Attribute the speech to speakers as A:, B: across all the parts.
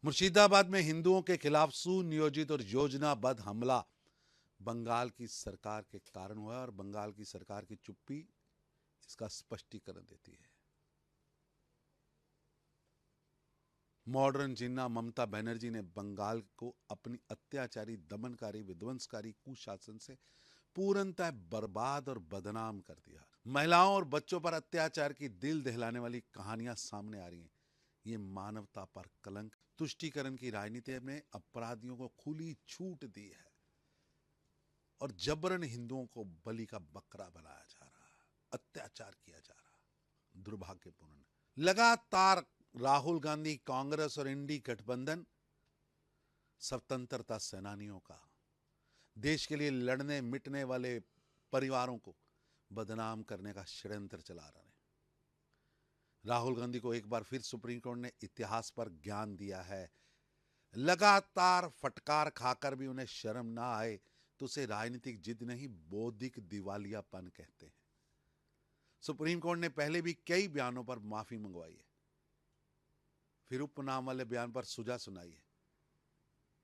A: मुर्शिदाबाद में हिंदुओं के खिलाफ सुनियोजित और योजनाबद्ध हमला बंगाल की सरकार के कारण हुआ और बंगाल की सरकार की चुप्पी इसका स्पष्टीकरण देती है। मॉडर्न जिन्ना ममता बनर्जी ने बंगाल को अपनी अत्याचारी, दमनकारी, विध्वंसकारी कुशासन से पूर्णतः बर्बाद और बदनाम कर दिया। महिलाओं और बच्चों पर अत्याचार की दिल दहलाने वाली कहानियां सामने आ रही हैं। ये मानवता पर कलंक। तुष्टीकरण की राजनीति में अपराधियों को खुली छूट दी है और जबरन हिंदुओं को बलि का बकरा बनाया जा रहा है, अत्याचार किया जा रहा है। दुर्भाग्यपूर्ण। लगातार राहुल गांधी, कांग्रेस और इंडी गठबंधन स्वतंत्रता सेनानियों का, देश के लिए लड़ने मिटने वाले परिवारों को बदनाम करने का षड्यंत्र चला रहे हैं। राहुल गांधी को एक बार फिर सुप्रीम कोर्ट ने इतिहास पर ज्ञान दिया है। लगातार फटकार खाकर भी उन्हें शर्म ना आए तो उसे राजनीतिक जिद नहीं, बौद्धिक दिवालियापन कहते हैं। सुप्रीम कोर्ट ने पहले भी कई बयानों पर माफी मंगवाई है, फिर उपनाम वाले बयान पर सुझा सुनाई है,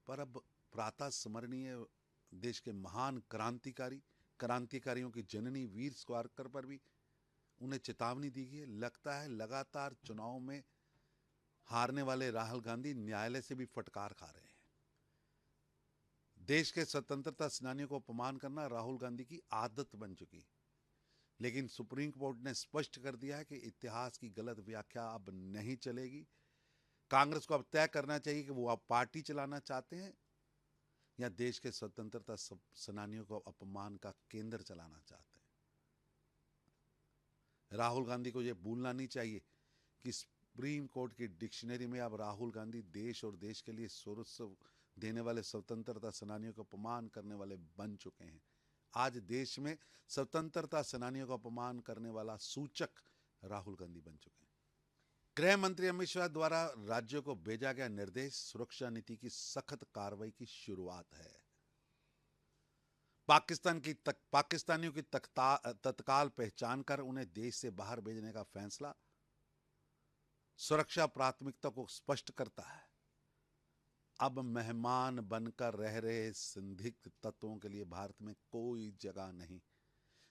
A: पर अब प्रातः स्मरणीय देश के महान क्रांतिकारियों की जननी वीर सावरकर पर भी उन्हें चेतावनी दी गई है। लगता है लगातार चुनाव में हारने वाले राहुल गांधी न्यायालय से भी फटकार खा रहे हैं। देश के स्वतंत्रता सेनानियों को अपमान करना राहुल गांधी की आदत बन चुकी, लेकिन सुप्रीम कोर्ट ने स्पष्ट कर दिया है कि इतिहास की गलत व्याख्या अब नहीं चलेगी। कांग्रेस को अब तय करना चाहिए कि वो अब पार्टी चलाना चाहते हैं या देश के स्वतंत्रता सेनानियों को अपमान का केंद्र चलाना चाहते हैं। राहुल गांधी को यह भूलना नहीं चाहिए कि सुप्रीम कोर्ट की डिक्शनरी में अब राहुल गांधी देश और देश के लिए सर्वस्व देने वाले स्वतंत्रता सेनानियों को अपमान करने वाले बन चुके हैं। आज देश में स्वतंत्रता सेनानियों को अपमान करने वाला सूचक राहुल गांधी बन चुके हैं। गृह मंत्री अमित शाह द्वारा राज्यों को भेजा गया निर्देश सुरक्षा नीति की सख्त कार्रवाई की शुरुआत है। पाकिस्तानियों की तत्काल पहचान कर उन्हें देश से बाहर भेजने का फैसला सुरक्षा प्राथमिकता को स्पष्ट करता है। अब मेहमान बनकर रह रहे संदिग्ध तत्वों के लिए भारत में कोई जगह नहीं।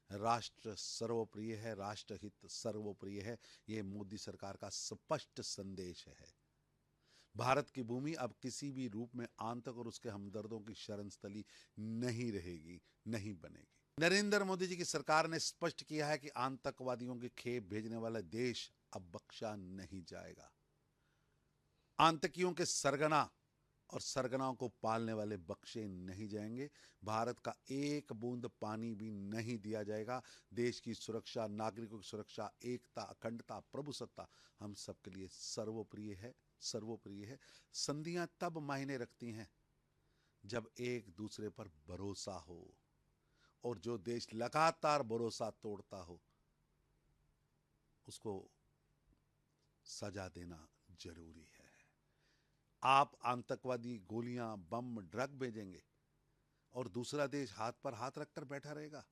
A: राष्ट्र सर्वोप्रिय है, राष्ट्रहित सर्वोप्रिय है, यह मोदी सरकार का स्पष्ट संदेश है। भारत की भूमि अब किसी भी रूप में आतंक और उसके हमदर्दों की शरणस्थली नहीं रहेगी, नहीं बनेगी। नरेंद्र मोदी जी की सरकार ने स्पष्ट किया है कि आतंकवादियों की खेप भेजने वाला देश अब बख्शा नहीं जाएगा। आतंकियों के सरगना और सरगनाओं को पालने वाले बख्शे नहीं जाएंगे। भारत का एक बूंद पानी भी नहीं दिया जाएगा। देश की सुरक्षा, नागरिकों की सुरक्षा, एकता, अखंडता, प्रभुसत्ता हम सबके लिए सर्वोप्रिय है, सर्वोप्रिय है। संधियां तब मायने रखती हैं जब एक दूसरे पर भरोसा हो, और जो देश लगातार भरोसा तोड़ता हो उसको सजा देना जरूरी है। आप आतंकवादी गोलियां, बम, ड्रग भेजेंगे और दूसरा देश हाथ पर हाथ रखकर बैठा रहेगा।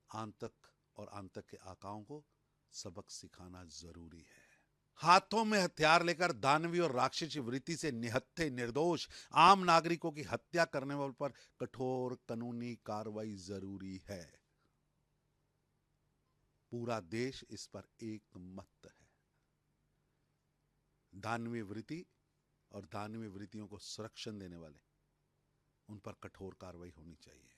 A: आतंक और आतंक के आकाओं को सबक सिखाना जरूरी है। हाथों में हथियार लेकर दानवी और राक्षसी वृत्ति से निहत्थे निर्दोष आम नागरिकों की हत्या करने वालों पर कठोर कानूनी कार्रवाई जरूरी है। पूरा देश इस पर एकमत है। दानवी वृत्ति और दानवी वृत्तियों को संरक्षण देने वाले, उन पर कठोर कार्रवाई होनी चाहिए।